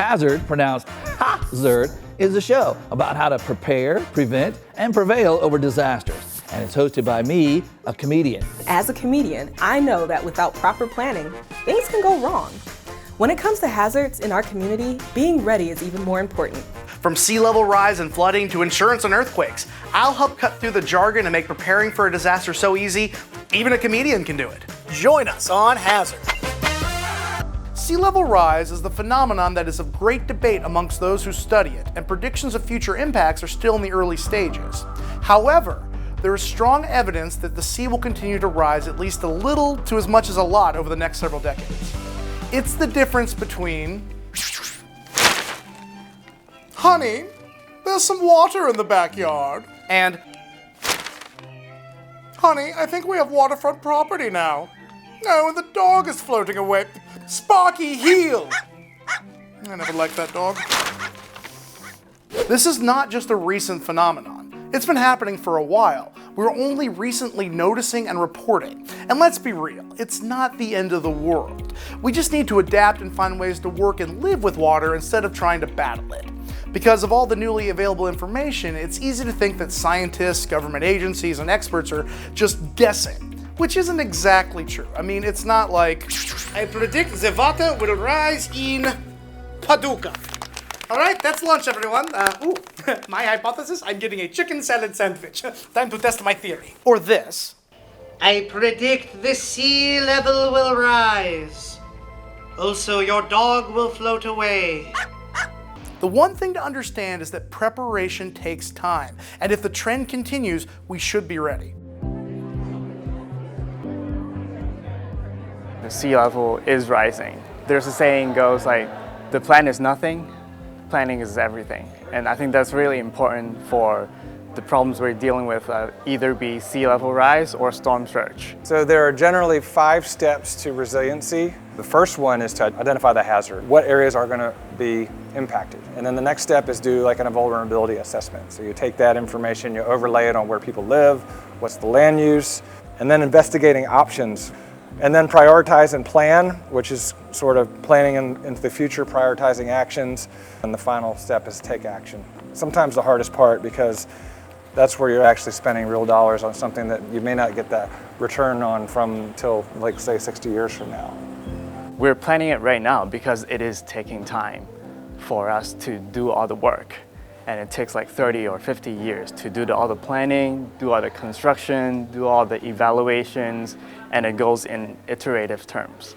Hazard, pronounced hazard, is a show about how to prepare, prevent, and prevail over disasters. And it's hosted by me, a comedian. As a comedian, I know that without proper planning, things can go wrong. When it comes to hazards in our community, being ready is even more important. From sea level rise and flooding to insurance and earthquakes, I'll help cut through the jargon and make preparing for a disaster so easy, even a comedian can do it. Join us on Hazard. Sea level rise is the phenomenon that is of great debate amongst those who study it, and predictions of future impacts are still in the early stages. However, there is strong evidence that the sea will continue to rise at least a little to as much as a lot over the next several decades. It's the difference between, honey, there's some water in the backyard, and, honey, I think we have waterfront property now. Oh, and the dog is floating away. Sparky, heel! I never liked that dog. This is not just a recent phenomenon. It's been happening for a while. We're only recently noticing and reporting. And let's be real, it's not the end of the world. We just need to adapt and find ways to work and live with water instead of trying to battle it. Because of all the newly available information, it's easy to think that scientists, government agencies, and experts are just guessing. Which isn't exactly true. I mean, it's not like, I predict the water will rise in Paducah. All right, that's lunch, everyone. My hypothesis, I'm getting a chicken salad sandwich. Time to test my theory. Or this. I predict the sea level will rise. Also, your dog will float away. The one thing to understand is that preparation takes time. And if the trend continues, we should be ready. The sea level is rising. There's a saying goes like, the plan is nothing, planning is everything. And I think that's really important for the problems we're dealing with, either be sea level rise or storm surge. So there are generally 5 steps to resiliency. The first one is to identify the hazard. What areas are going to be impacted? And then the next step is do like a vulnerability assessment. So you take that information, you overlay it on where people live, what's the land use, and then investigating options. And then prioritize and plan, which is sort of planning into the future, prioritizing actions. And the final step is take action. Sometimes the hardest part, because that's where you're actually spending real dollars on something that you may not get that return on from until, like, say, 60 years from now. We're planning it right now because it is taking time for us to do all the work. And it takes like 30 or 50 years to do all the planning, do all the construction, do all the evaluations, and it goes in iterative terms.